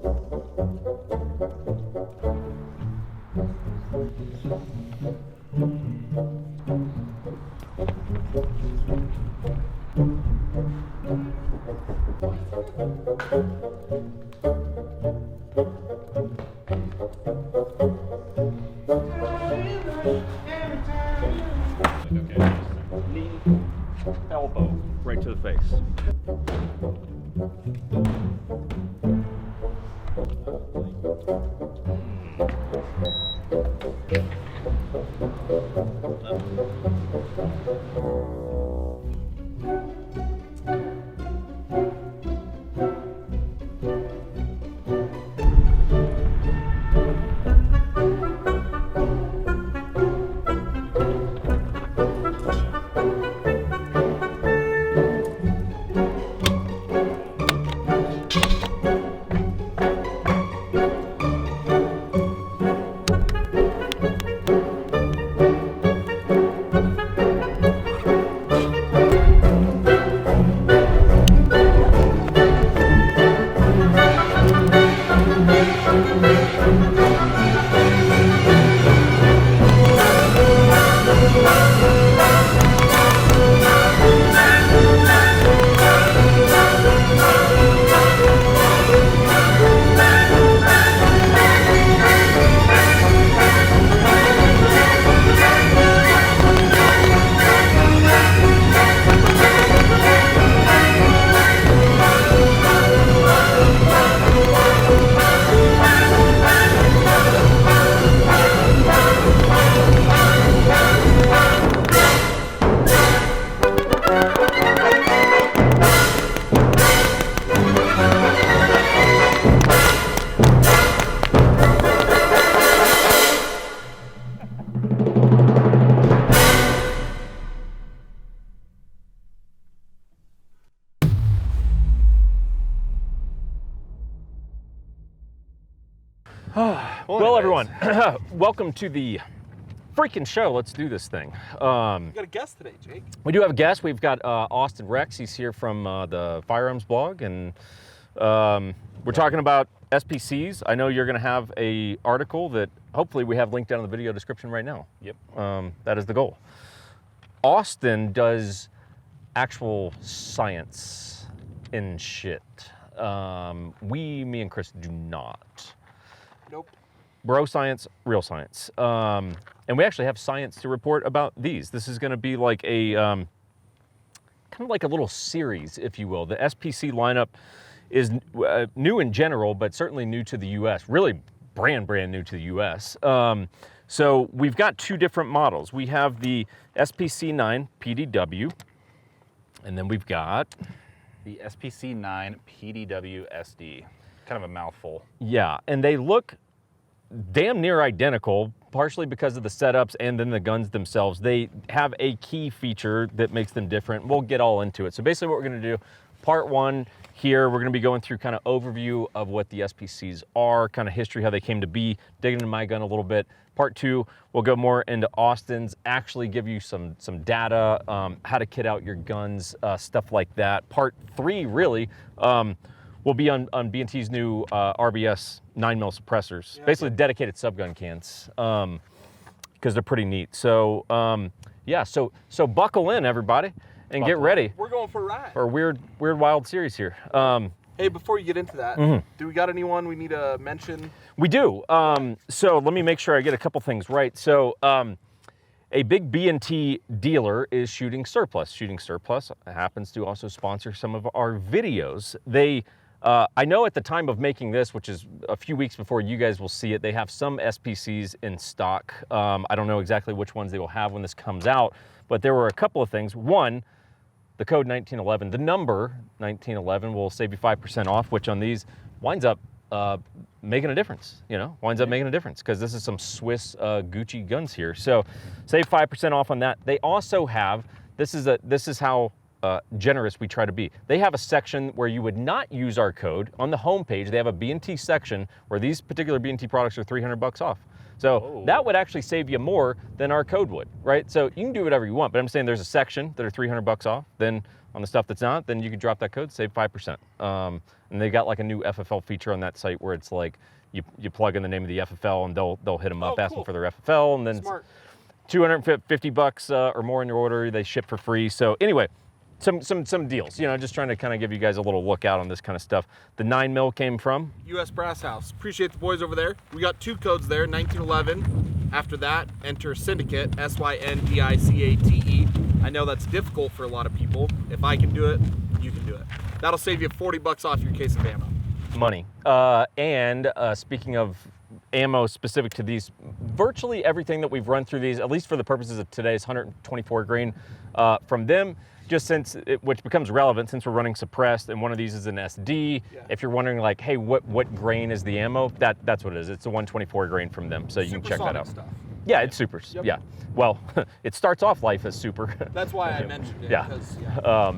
Knee, elbow, right to the face. Well, everyone, welcome to the freaking show. Let's do this thing. We got a guest today, Jake. We do have a guest. We've got Austin Rex. He's here from the Firearms blog, and we're talking about SPCs. I know you're going to have a article that hopefully we have linked down in the video description right now. Yep. That is the goal. Austin does actual science in shit. Me and Chris do not. Nope. Bro science, real science. And we actually have science to report about these. This is going to be like a kind of like a little series, if you will. The SPC lineup is new in general, but certainly new to the US, really brand new to the US. So we've got two different models. We have the SPC9 PDW, and then we've got the SPC9 PDW SD. Kind of a mouthful. Yeah, and they look damn near identical, partially because of the setups and then the guns themselves. They have a key feature that makes them different. We'll get all into it. So basically what we're gonna do, part one here, we're gonna be going through kind of overview of what the SPCs are, kind of history, how they came to be, digging into my gun a little bit. Part two, we'll go more into Austin's, actually give you some data, how to kit out your guns, stuff like that. Part three, really, will be on B&T's new RBS 9mm suppressors, basically dedicated subgun cans, because they're pretty neat. So yeah, so buckle in, everybody, and get ready. We're going for a ride. For a weird wild series here. Hey, before you get into that, do we got anyone we need to mention? We do. So let me make sure I get a couple things right. So a big B&T dealer is Shooting Surplus. Shooting Surplus happens to also sponsor some of our videos. They I know at the time of making this, which is a few weeks before you guys will see it, they have some SPCs in stock. I don't know exactly which ones they will have when this comes out, but there were a couple of things. One, the code 1911, the number 1911 will save you 5% off, which on these winds up making a difference, winds up making a difference, because this is some Swiss Gucci guns here. So save 5% off on that. They also have, this is how generous we try to be. They have a section where you would not use our code. On the homepage, they have a B&T section where these particular B&T products are $300 off. So that would actually save you more than our code would, right? So you can do whatever you want, but I'm saying there's a section that are $300 off. Then On the stuff that's not, then you can drop that code, save 5%. And they got like a new FFL feature on that site where it's like you plug in the name of the FFL and they'll hit them up, ask them for their FFL, and then Smart. $250 or more in your order, they ship for free. So anyway, some deals, you know, just trying to kind of give you guys a little look out on this kind of stuff. The 9mm came from US Brass House. Appreciate the boys over there. We got 2 codes there, 1911. After that, enter Syndicate, SYNDICATE. I know that's difficult for a lot of people. If I can do it, you can do it. That'll save you $40 off your case of ammo. money. And speaking of ammo specific to these, virtually everything that we've run through these, at least for the purposes of today's 124 grain from them, just which becomes relevant since we're running suppressed, and one of these is an SD. Yeah. If you're wondering like, hey, what grain is the ammo? That's what it is. It's a 124 grain from them, so you can check that out. Stuff. Yeah, it's super. Yep. Yeah. Well, it starts off life as super. That's why I mentioned it. Yeah. Because, yeah.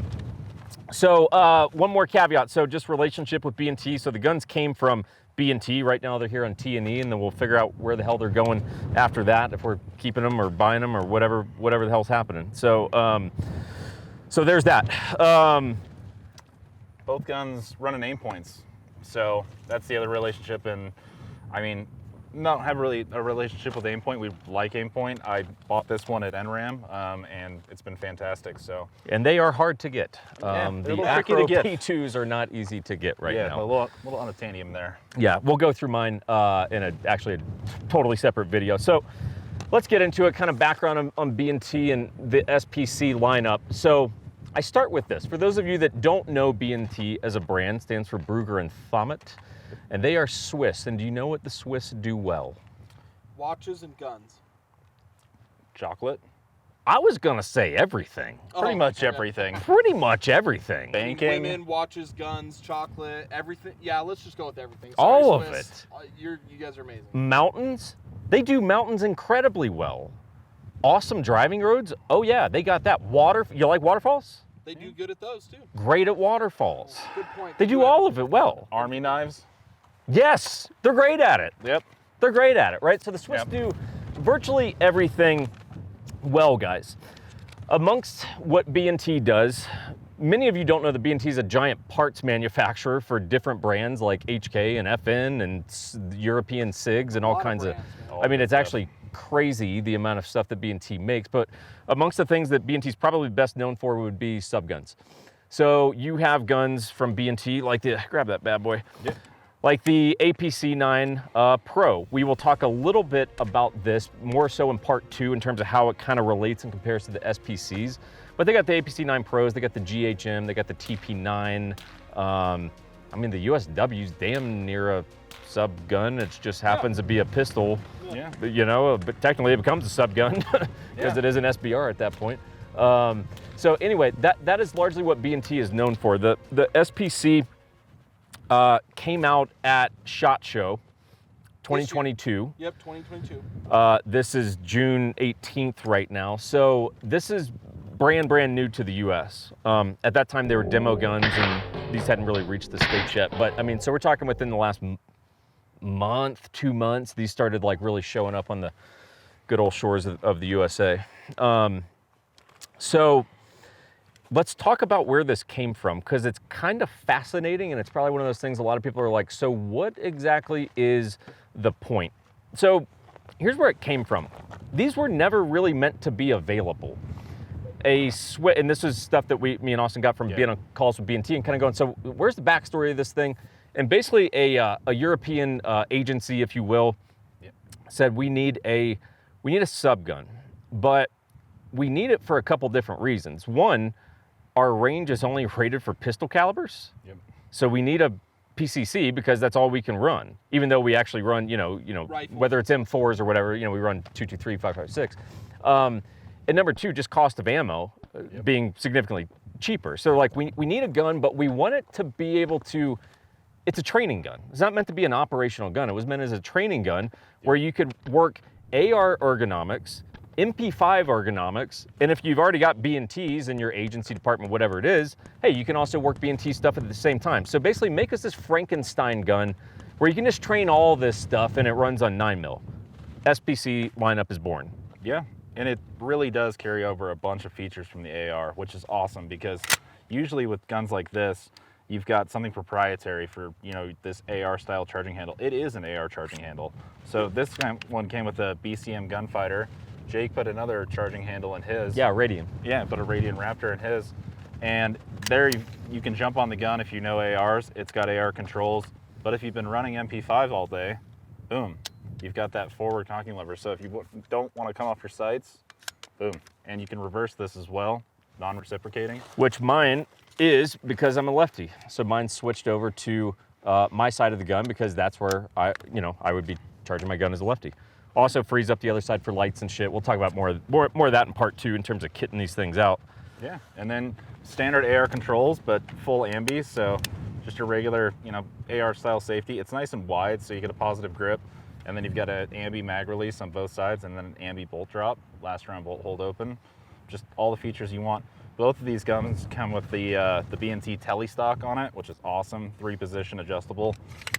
So one more caveat. So just relationship with B&T. So the guns came from B&T. Right now they're here on T&E, and then we'll figure out where the hell they're going after that, if we're keeping them or buying them or whatever the hell's happening. So so there's that. Both guns running aim points. So that's the other relationship. And I mean, not have really a relationship with Aimpoint. We like Aimpoint. I bought this one at NRAM, and it's been fantastic. So, and they are hard to get. Yeah, the Acro P2s are not easy to get right now. Yeah, a little unobtainium there. Yeah, we'll go through mine in actually a totally separate video. So let's get into it. Kind of background on B&T and the SPC lineup. So I start with this. For those of you that don't know, B&T as a brand stands for Brugger and Thomet. And they are Swiss, and do you know what the Swiss do well? Watches and guns. Chocolate? I was gonna say everything. Pretty much everything. Pretty much everything. Banking. Women, watches, guns, chocolate, everything. Yeah, let's just go with everything. Sorry, all Swiss. Of it. You guys are amazing. Mountains? They do mountains incredibly well. Awesome driving roads? Oh yeah, they got that. Water, you like waterfalls? They do good at those too. Great at waterfalls. Good point. They do all of it well. Army knives? Yes, they're great at it. Yep. They're great at it, right? So the Swiss do virtually everything well, guys. Amongst what B&T does, many of you don't know that B&T is a giant parts manufacturer for different brands like HK and FN and European SIGs and all kinds of, I mean, it's actually crazy the amount of stuff that B&T makes, but amongst the things that B&T is probably best known for would be subguns. So you have guns from B&T, like grab that bad boy. Yeah. Like the APC9 Pro. We will talk a little bit about this, more so in part 2 in terms of how it kind of relates and compares to the SPCs. But they got the APC9 Pros, they got the GHM, they got the TP9. I mean, the USW's damn near a sub gun. It just happens to be a pistol. Yeah. You know, but technically it becomes a sub gun because it is an SBR at that point. So anyway, that is largely what B&T is known for. The SPC came out at SHOT Show 2022. Yep, 2022. This is June 18th right now. So this is brand new to the US. At that time they were demo guns and these hadn't really reached the States yet. But I mean, so we're talking within the last month, 2 months, these started like really showing up on the good old shores of the USA. So let's talk about where this came from, because it's kind of fascinating and it's probably one of those things a lot of people are like, so what exactly is the point? So here's where it came from. These were never really meant to be available. And this is stuff that me and Austin got from being on calls with B&T and kind of going, so where's the backstory of this thing? And basically a European agency, if you will, said we need a sub gun, but we need it for a couple different reasons. One, our range is only rated for pistol calibers. Yep. So we need a PCC because that's all we can run. Even though we actually run, you know, whether it's M4s or whatever, you know, we run 223, 556. And number two, just cost of ammo being significantly cheaper. So like we need a gun, but we want it to be able to, it's a training gun. It's not meant to be an operational gun. It was meant as a training gun where you could work AR ergonomics, MP5 ergonomics, and if you've already got B&Ts in your agency department, whatever it is, hey, you can also work B&T stuff at the same time. So basically make us this Frankenstein gun where you can just train all this stuff and it runs on 9mm. SPC lineup is born. Yeah, and it really does carry over a bunch of features from the AR, which is awesome because Usually with guns like this, you've got something proprietary for, you know, this AR style charging handle. It is an AR charging handle. So this one came with a BCM gunfighter. Jake put another charging handle in his. Yeah, Radian. Yeah, put a Radian Raptor in his. And there you can jump on the gun if you know ARs. It's got AR controls. But if you've been running MP5 all day, boom, you've got that forward cocking lever. So if you don't want to come off your sights, boom. And you can reverse this as well, non-reciprocating. Which mine is because I'm a lefty. So mine switched over to my side of the gun because that's where I would be charging my gun as a lefty. Also frees up the other side for lights and shit. We'll talk about more of that in part 2 in terms of kitting these things out. Yeah, and then standard AR controls, but full ambi, so just a regular, you know, AR style safety. It's nice and wide, so you get a positive grip. And then you've got an ambi mag release on both sides, and then an ambi bolt drop, last round bolt hold open. Just all the features you want. Both of these guns come with the B&T Tele stock on it, which is awesome. 3-position adjustable.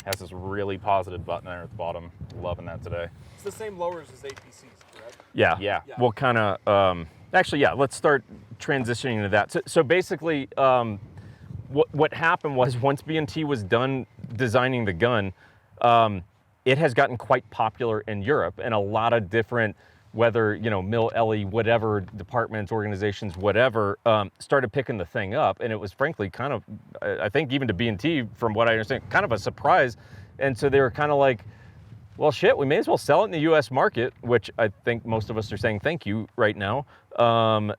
Has this really positive button there at the bottom. Loving that today. It's the same lowers as APCs, correct? Yeah. Yeah. We'll kind of, actually, yeah, let's start transitioning into that. So basically, what happened was once B&T was done designing the gun, it has gotten quite popular in Europe, and a lot of different, whether, you know, Mill, Ellie, whatever, departments, organizations, whatever, started picking the thing up. And it was frankly kind of, I think even to B&T, from what I understand, kind of a surprise. And so they were kind of like, well, shit, we may as well sell it in the US market, which I think most of us are saying thank you right now.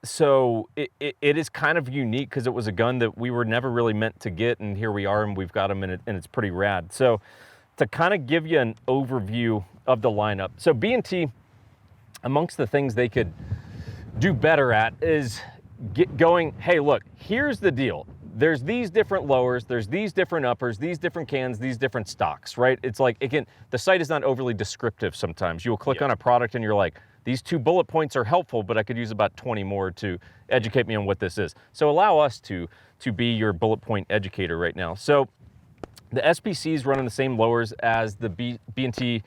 So it is kind of unique because it was a gun that we were never really meant to get, and here we are, and we've got them, and it's pretty rad. So to kind of give you an overview of the lineup. So B&T, amongst the things they could do better at is going, hey, look, here's the deal. There's these different lowers, there's these different uppers, these different cans, these different stocks, right? It's like, again, the site is not overly descriptive sometimes. You'll click on a product and you're like, these 2 bullet points are helpful, but I could use about 20 more to educate me on what this is. So allow us to be your bullet point educator right now. So the SPC's running the same lowers as the B&T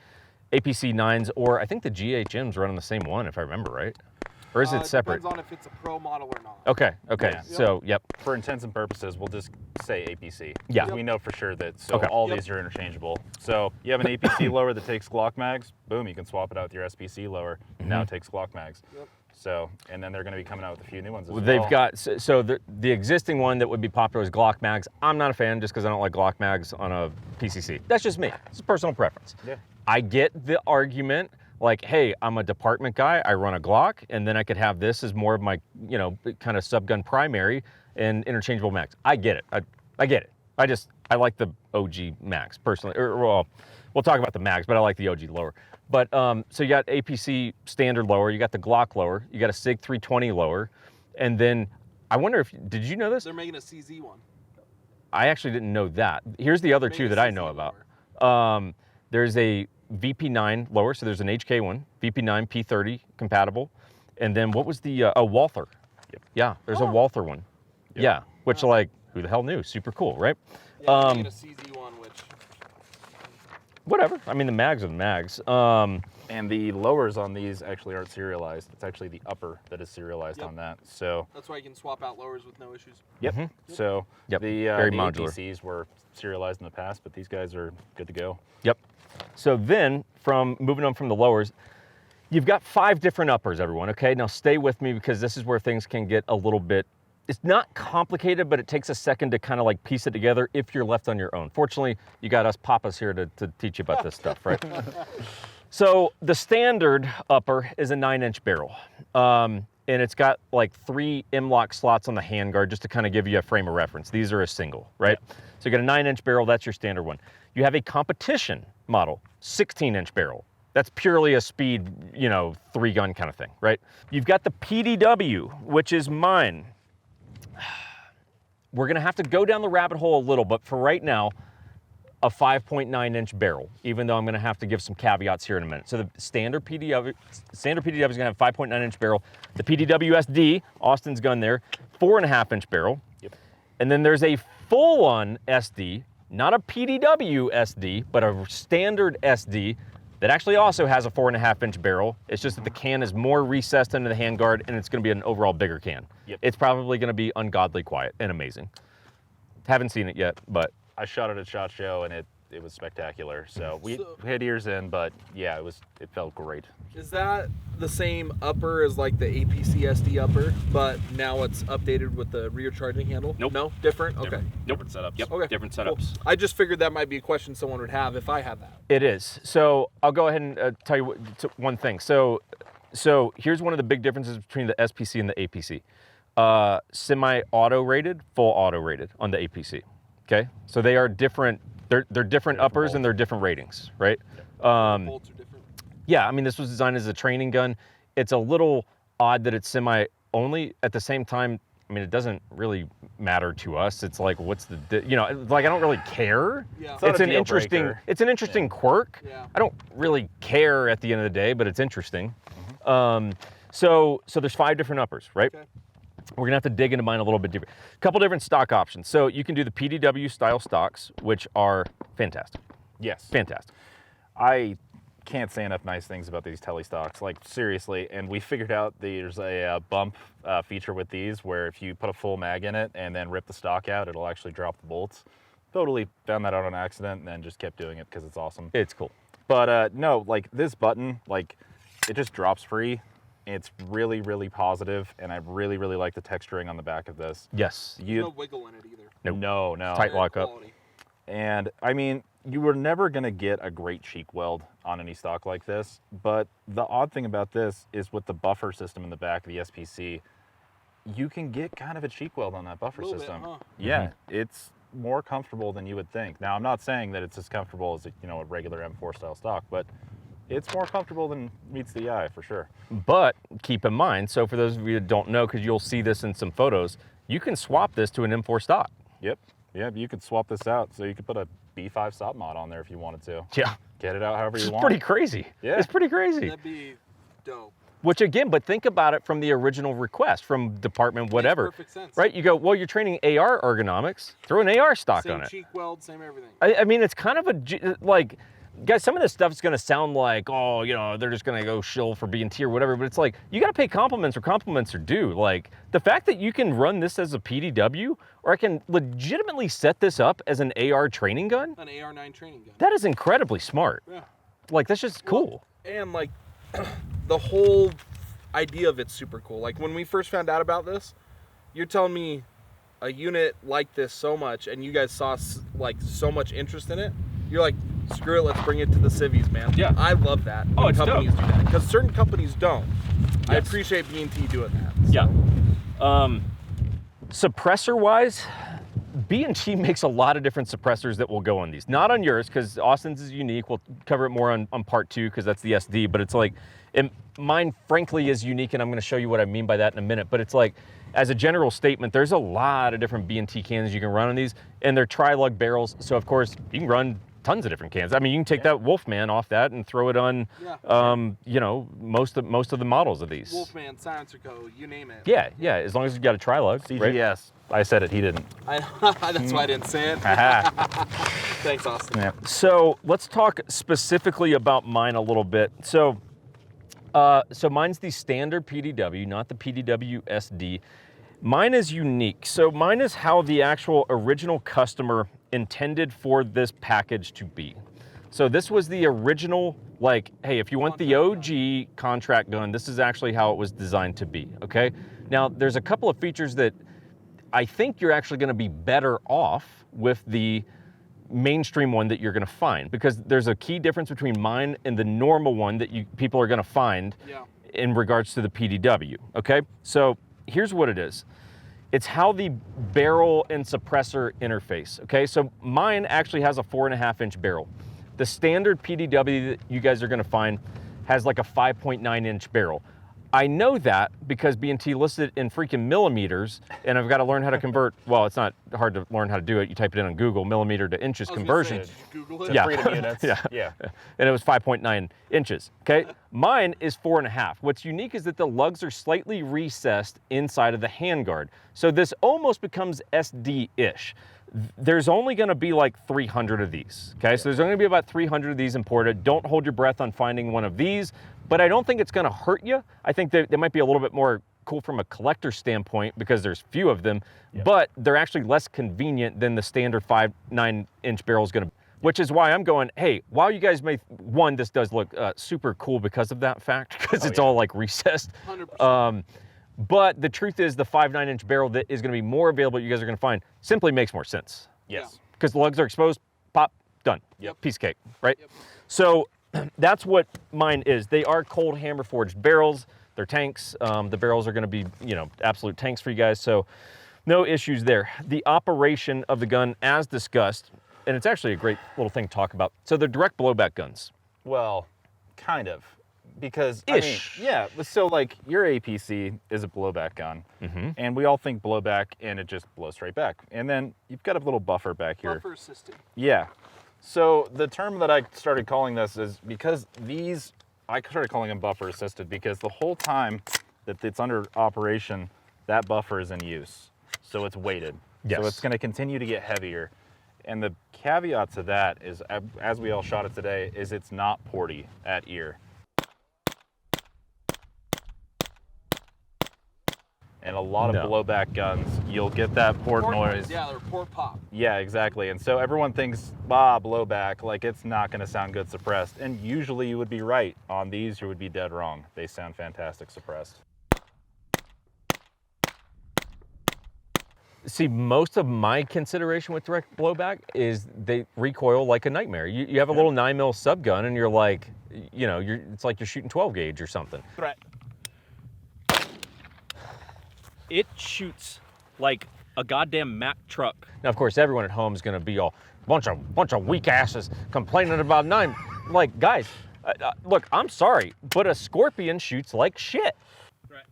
APC9s, or I think the GHM's running the same one, if I remember right. Or is it separate? Depends on if it's a pro model or not. Okay. Yeah. So, yep. For intents and purposes, we'll just say APC. Yeah. We know for sure that, so all these are interchangeable. So you have an APC lower that takes Glock mags, boom, you can swap it out with your SPC lower. Now it takes Glock mags. Yep. So, and then they're going to be coming out with a few new ones as well. They've got, so the existing one that would be popular is Glock mags. I'm not a fan just because I don't like Glock mags on a PCC. That's just me. It's a personal preference. Yeah. I get the argument, like, hey, I'm a department guy, I run a Glock, and then I could have this as more of my, you know, kind of subgun primary and interchangeable mags. I get it. I get it. I like the OG mags personally. Or, well, we'll talk about the mags, but I like the OG lower. But so you got APC standard lower, you got the Glock lower, you got a SIG 320 lower, and then I wonder if, did you know this? They're making a CZ one. I actually didn't know that. Here's the other 2 that I know about. There's a VP9 lower, so there's an HK one, VP9 P30 compatible, and then what was the Walther? Yep. Yeah, there's a Walther one. Yep. Yeah, which like who the hell knew? Super cool, right? Yeah, a CZ one, which whatever. I mean, the mags are the mags. And the lowers on these actually aren't serialized. It's actually the upper that is serialized on that. So that's why you can swap out lowers with no issues. Yep. So the Very modular. APCs were serialized in the past, but these guys are good to go. Yep. So then, from moving on from the lowers, you've got 5 different uppers, everyone, okay? Now stay with me because this is where things can get a little bit, it's not complicated, but it takes a second to kind of like piece it together if you're left on your own. Fortunately, you got us papas here to teach you about this stuff, right? So the standard upper is a 9-inch barrel. And it's got like 3 M-lock slots on the handguard just to kind of give you a frame of reference. These are a single, right? Yep. So you got a 9-inch barrel, that's your standard one. You have a competition model, 16-inch barrel. That's purely a speed, you know, 3-gun kind of thing, right? You've got the PDW, which is mine. We're gonna have to go down the rabbit hole a little, but for right now, a 5.9-inch barrel, even though I'm gonna have to give some caveats here in a minute. So the standard PDW is gonna have 5.9-inch barrel. The PDW SD, Austin's gun there, 4.5-inch barrel. Yep. And then there's a full-on SD, not a PDW SD, but a standard SD that actually also has a 4.5-inch barrel. It's just that the can is more recessed into the handguard, and it's going to be an overall bigger can. Yep. It's probably going to be ungodly quiet and amazing. Haven't seen it yet, but I shot it at SHOT Show, and it was spectacular. So we hit ears in, but yeah, it felt great. Is that the same upper as like the APC SD upper, but now it's updated with the rear charging handle? Nope. No? Different? Okay. Different setups. Yep. Okay. Different Cool. setups. I just figured that might be a question someone would have if I had that. It is. So I'll go ahead and tell you one thing. So here's one of the big differences between the SPC and the APC. Semi-auto rated, full auto rated on the APC. Okay, so they are different. They're different uppers bolts. and they're different ratings, right? Bolts are different. Yeah, I mean, this was designed as a training gun. It's a little odd that it's semi only. At the same time, I mean, it doesn't really matter to us. It's like, what's the, you know, like I don't really care. Yeah. It's not a an deal interesting, breaker. it's an interesting quirk. Yeah. I don't really care at the end of the day, but it's interesting. So there's 5 different uppers, right? Okay. We're gonna have to dig into mine a little bit deeper. A couple different stock options. So you can do the PDW style stocks, which are fantastic. Yes. Fantastic. I can't say enough nice things about these tele stocks, like seriously. And we figured out there's a bump feature with these where if you put a full mag in it and then rip the stock out, it'll actually drop the bolts. Totally found that out on accident and then just kept doing it because it's awesome. It's cool. But no, like this button, like it just drops free. It's really, really positive, and I really, really like the texturing on the back of this. Yes. There's no wiggle in it either. Nope. No. Tight lock up. Quality. And I mean, you were never gonna get a great cheek weld on any stock like this, but the odd thing about this is with the buffer system in the back of the SPC, you can get kind of a cheek weld on that buffer Little system. bit, huh? Yeah, it's more comfortable than you would think. Now, I'm not saying that it's as comfortable as a regular M4 style stock, but it's more comfortable than meets the eye for sure. But keep in mind, so for those of you that don't know, because you'll see this in some photos, you can swap this to an M4 stock. Yep. Yeah, you could swap this out, so you could put a B5 stop mod on there if you wanted to. Yeah. Get it out however you It's want. pretty crazy. Yeah. It's pretty crazy. That'd be dope. Which again, but think about it from the original request from department whatever. Makes perfect sense. Right? You go, well, you're training AR ergonomics, throw an AR stock Same on it. cheek weld, same everything. I mean, it's kind of like, guys, some of this stuff is going to sound like, oh, they're just going to go shill for B&T or whatever, but it's like, you got to pay compliments where compliments are due. Like, the fact that you can run this as a PDW, or I can legitimately set this up as an AR training gun, An AR-9 training gun. that is incredibly smart. Yeah. Like, that's just cool. And like, the whole idea of it's super cool. Like when we first found out about this, you're telling me a unit like this so much, and you guys saw like so much interest in it. You're like, screw it, let's bring it to the civvies, man. Yeah. I love that. Oh, when it's companies do that, because certain companies don't. I Yes. appreciate B&T doing that. So. Yeah. Suppressor wise, B&T makes a lot of different suppressors that will go on these. Not on yours, because Austin's is unique. We'll cover it more on part 2, because that's the SD, but it's like, mine frankly is unique, and I'm gonna show you what I mean by that in a minute, but it's like, as a general statement, there's a lot of different B&T cans you can run on these, and they're tri-lug barrels, so of course, you can run tons of different cans. I mean, you can take that Wolfman off that and throw it on, most of the models of these. Wolfman, Silencer Co., you name it. Yeah, as long as you've got a tri-lug, right? CGS. I said it, he didn't. That's why I didn't say it. Thanks, Austin. Yeah. So let's talk specifically about mine a little bit. So mine's the standard PDW, not the PDW SD. Mine is unique. So mine is how the actual original customer intended for this package to be. So this was the original, like, hey, if you want the OG contract gun, this is actually how it was designed to be, okay? Now, there's a couple of features that I think you're actually gonna be better off with the mainstream one that you're gonna find, because there's a key difference between mine and the normal one that people are gonna find in regards to the PDW, okay? So here's what it is. It's how the barrel and suppressor interface, okay? So mine actually has a 4.5-inch barrel. The standard PDW that you guys are gonna find has like a 5.9-inch barrel. I know that because B&T listed it in freaking millimeters, and I've got to learn how to convert. Well, it's not hard to learn how to do it. You type it in on Google, millimeter to inches conversion. Google it. Yeah. Freedom units. Yeah. And it was 5.9 inches, okay? Mine is 4.5. What's unique is that the lugs are slightly recessed inside of the handguard. So this almost becomes SD-ish. there's only going to be like 300 of these. Okay, so there's only going to be about 300 of these imported. Don't hold your breath on finding one of these, but I don't think it's going to hurt you. I think that they might be a little bit more cool from a collector standpoint because there's few of them, but they're actually less convenient than the standard 9-inch barrel is going to. Which is why I'm going, hey, while you guys may, one, this does look super cool because of that fact, because it's all like recessed. 100%. But the truth is the 9-inch barrel that is going to be more available you guys are going to find simply makes more sense. Yes. Because the lugs are exposed, pop, done. Yep. Piece of cake, right? Yep. So that's what mine is. They are cold hammer forged barrels. They're tanks. The barrels are going to be, you know, absolute tanks for you guys. So no issues there. The operation of the gun as discussed, and it's actually a great little thing to talk about. So they're direct blowback guns. Well, kind of. Because, Ish. I mean, yeah, so like your APC is a blowback gun, and we all think blowback and it just blows straight back. And then you've got a little buffer back here. Buffer assisted. Yeah. So the term that I started calling this is because I started calling them buffer assisted because the whole time that it's under operation, that buffer is in use. So it's weighted. Yes. So it's going to continue to get heavier. And the caveat to that is, as we all shot it today, is it's not porty at ear. And a lot of blowback guns, you'll get that port noise. Yeah, they're port pop. Yeah, exactly. And so everyone thinks, blowback, like it's not going to sound good suppressed. And usually you would be right. On these, you would be dead wrong. They sound fantastic suppressed. See, most of my consideration with direct blowback is they recoil like a nightmare. You have a little 9mm sub gun and you're like, you know, it's like you're shooting 12 gauge or something. Right. It shoots like a goddamn Mack truck. Now, of course, everyone at home is going to be all bunch of weak asses complaining about 9. Like, guys, look, I'm sorry, but a Scorpion shoots like shit. Right.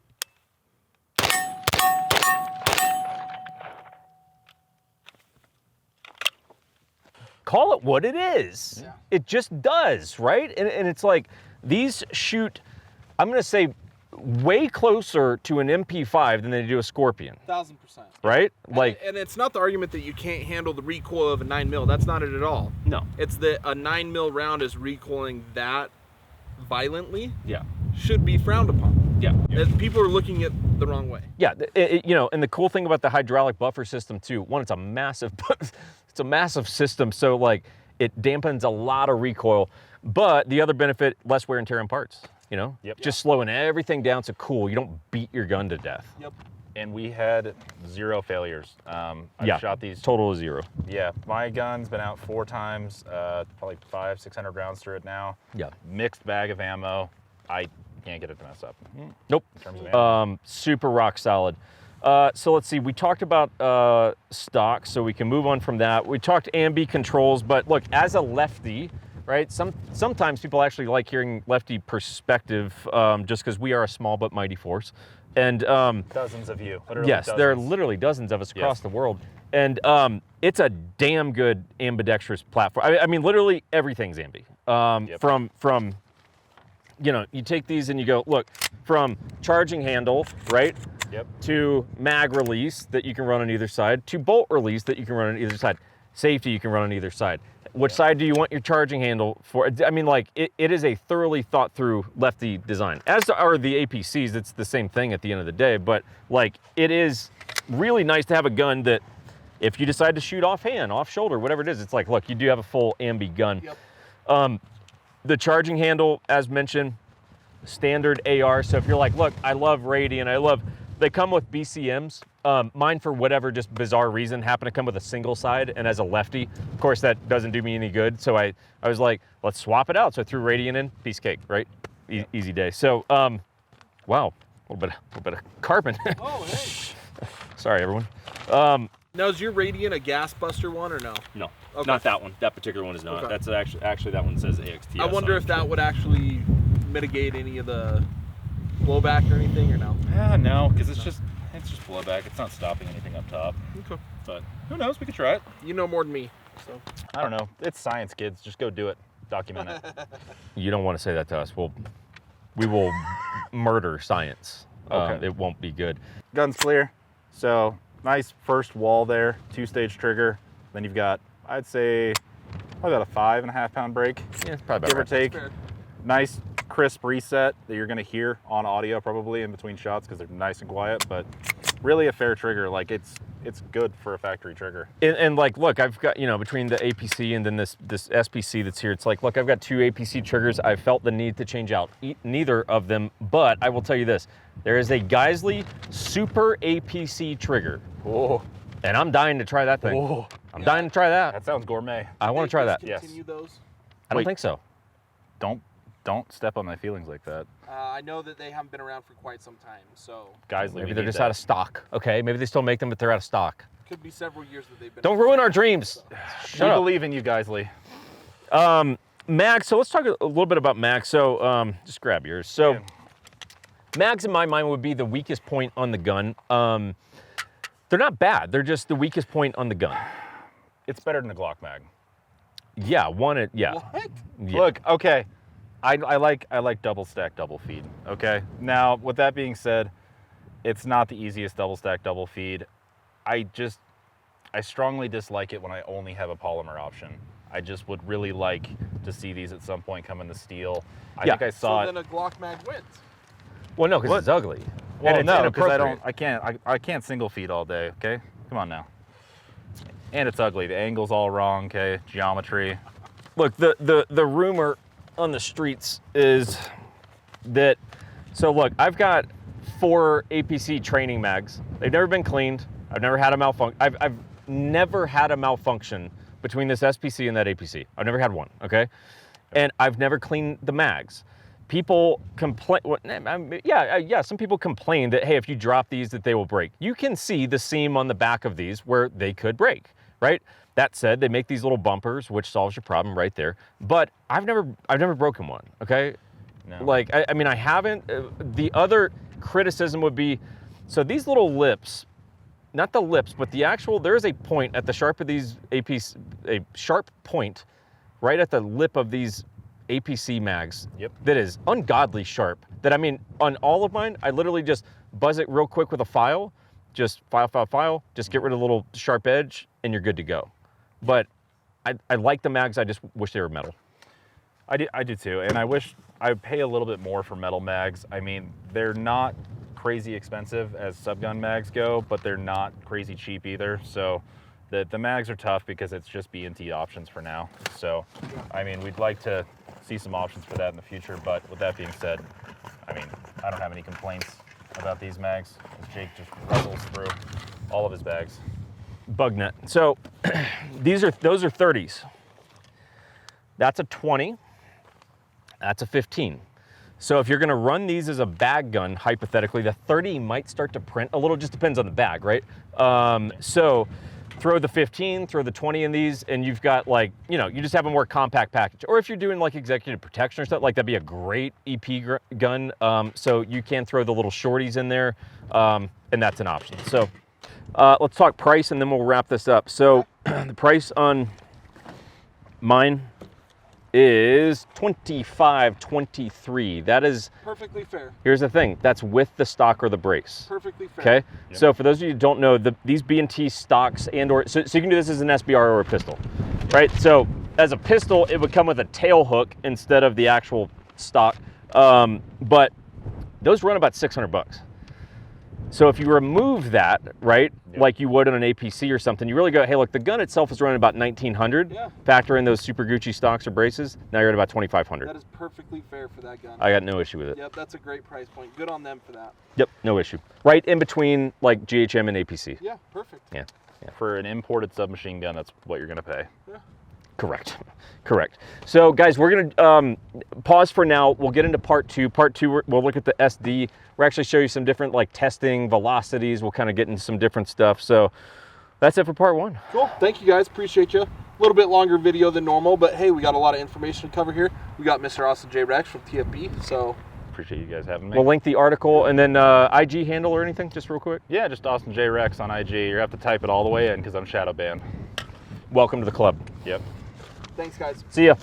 Call it what it is. Yeah. It just does, right? And it's like these shoot, I'm going to say, way closer to an MP5 than they do a Scorpion. 1000%. Right? Like, and it's not the argument that you can't handle the recoil of a 9mm. That's not it at all. no. It's that a 9mm round is recoiling that violently. Yeah. Should be frowned upon. Yeah. As people are looking at the wrong way. Yeah, you know, and the cool thing about the hydraulic buffer system too, one, it's a massive system, so like it dampens a lot of recoil. But the other benefit, less wear and tear on parts. You know, just slowing everything down so cool. You don't beat your gun to death. Yep. And we had 0 failures. I've shot these. Total of 0. Yeah, my gun's been out 4 times, probably 500-600 rounds through it now. Yeah. Mixed bag of ammo. I can't get it to mess up. Nope. In terms of ammo. Super rock solid. So let's see, we talked about stock, so we can move on from that. We talked ambi controls, but look, as a lefty, right? Sometimes people actually like hearing lefty perspective, just because we are a small but mighty force. And dozens of you. Literally yes, dozens. there are literally dozens of us across the world. And it's a damn good ambidextrous platform. I mean, literally everything's ambi. From you know, you take these and you go, look, from charging handle, right? Yep. To mag release that you can run on either side, to bolt release that you can run on either side. Safety you can run on either side. Which side do you want your charging handle for? I mean, like, it is a thoroughly thought through lefty design. As are the APCs, it's the same thing at the end of the day, but like, it is really nice to have a gun that if you decide to shoot offhand, off shoulder, whatever it is, it's like, look, you do have a full ambi gun. Yep. The charging handle, as mentioned, standard AR. So if you're like, look, I love Radian, they come with BCMs. Mine, for whatever just bizarre reason, happened to come with a single side, and as a lefty, of course, that doesn't do me any good. So I was like, let's swap it out. So I threw Radian in, piece of cake, right? Easy day. So, wow, a little bit of carbon. Oh, hey. Sorry, everyone. Now, is your Radian a gas buster one or no? No, Okay. not that one. That particular one is not. Okay. That's actually that one says AXTS. I wonder on if it. that would actually mitigate any of the blowback or anything, or no? No, because it's just blowback. It's not stopping anything up top. Okay. But who knows? We could try it. You know more than me, so. I don't know. It's science, kids. Just go do it. Document it. You don't want to say that to us. We will murder science. Okay. It won't be good. Gun's clear. So nice first wall there. 2-stage trigger. Then you've got, I'd say, probably about a 5.5 pound brake, Yeah, it's probably give about or right. take. Nice crisp reset that you're gonna hear on audio probably in between shots because they're nice and quiet, but really a fair trigger. Like it's good for a factory trigger. And like, look, I've got, you know, between the APC and then this SPC that's here, it's like, look, I've got 2 APC triggers. I felt the need to change out neither of them, but I will tell you this, there is a Geisley Super APC trigger. Oh, And I'm dying to try that thing. oh, I'm dying to try that. that sounds gourmet. I want to try that. Yes. Continue those. I don't Wait. think so. Don't step on my feelings like that. I know that they haven't been around for quite some time, so Guys, Maybe they're just out of stock. Okay, maybe they still make them, but they're out of stock. could be several years that they've been. Don't ruin our dreams. We Shut up. believe in you, Geisley. Mags, so let's talk a little bit about mags. So just grab yours. So Yeah. mags in my mind would be the weakest point on the gun. They're not bad. They're just the weakest point on the gun. It's better than a Glock mag. Yeah, yeah. What? Yeah. Look, okay, I like double stack, double feed. Okay, now with that being said, it's not the easiest double stack, double feed. I strongly dislike it when I only have a polymer option. I just would really like to see these at some point come into steel. I Yeah. think I saw So it. then a Glock mag wins. Well, no, because it's ugly. Well, and it's no, because inappropriate. I can't single feed all day. Okay, come on now. And it's ugly. The angle's all wrong. Okay, geometry. Look, the rumor on the streets is that, so look, I've got 4 APC training mags. They've never been cleaned. I've never had a malfunction. I've never had a malfunction between this SPC and that APC. I've never had one, okay? And I've never cleaned the mags. People complain, some people complain that, hey, if you drop these, that they will break. You can see the seam on the back of these where they could break, right? That said, they make these little bumpers, which solves your problem right there. But I've never broken one, okay? No. Like, I mean, I haven't. The other criticism would be, so these little lips, not the lips, but the actual, there's a point at the sharp of these APC, a sharp point right at the lip of these APC mags. Yep. That is ungodly sharp. That, I mean, on all of mine, I literally just buzz it real quick with a file, just file, just get rid of the little sharp edge, and you're good to go. But I like the mags, I just wish they were metal. I do too, and I wish I would pay a little bit more for metal mags. I mean, they're not crazy expensive as subgun mags go, but they're not crazy cheap either. So the mags are tough because it's just B&T options for now. So, I mean, we'd like to see some options for that in the future, but with that being said, I mean, I don't have any complaints about these mags, as Jake just rustles through all of his bags. Bug net. So those are 30s. That's a 20. That's a 15. So if you're gonna run these as a bag gun, hypothetically, the 30 might start to print a little, just depends on the bag, right? So throw the 15, throw the 20 in these, and you've got, like, you know, you just have a more compact package. Or if you're doing like executive protection or stuff, like that'd be a great EP gun. So you can throw the little shorties in there, and that's an option. So let's talk price and then we'll wrap this up. So the price on mine is $25.23. That is Perfectly fair. Here's the thing, that's with the stock or the brace. Perfectly fair. Okay, so for those of you who don't know, these B&T stocks so you can do this as an SBR or a pistol, right? So as a pistol, it would come with a tail hook instead of the actual stock, but those run about 600 bucks. So if you remove that, right, like you would on an APC or something, you really go, hey, look, the gun itself is running about 1900. Yeah. Factor in those Super Gucci stocks or braces, now you're at about 2500. That is perfectly fair for that gun. I got no issue with it. Yep, that's a great price point. Good on them for that. Yep, no issue. Right in between like GHM and APC. Yeah, perfect. Yeah. For an imported submachine gun, that's what you're gonna pay. Yeah. Correct. So guys, we're gonna pause for now. We'll get into part 2. Part 2, we'll look at the SD. We'll actually show you some different like testing velocities. We'll kind of get into some different stuff. So that's it for part 1. Cool. Thank you guys. Appreciate you. A little bit longer video than normal, but hey, we got a lot of information to cover here. We got Mr. Austin J. Rex from TFB. So Appreciate you guys having me. We'll link the article and then IG handle or anything, just real quick. Yeah, just Austin J. Rex on IG. You have to type it all the way in because I'm shadow banned. Welcome to the club. Yep. thanks, guys. See ya.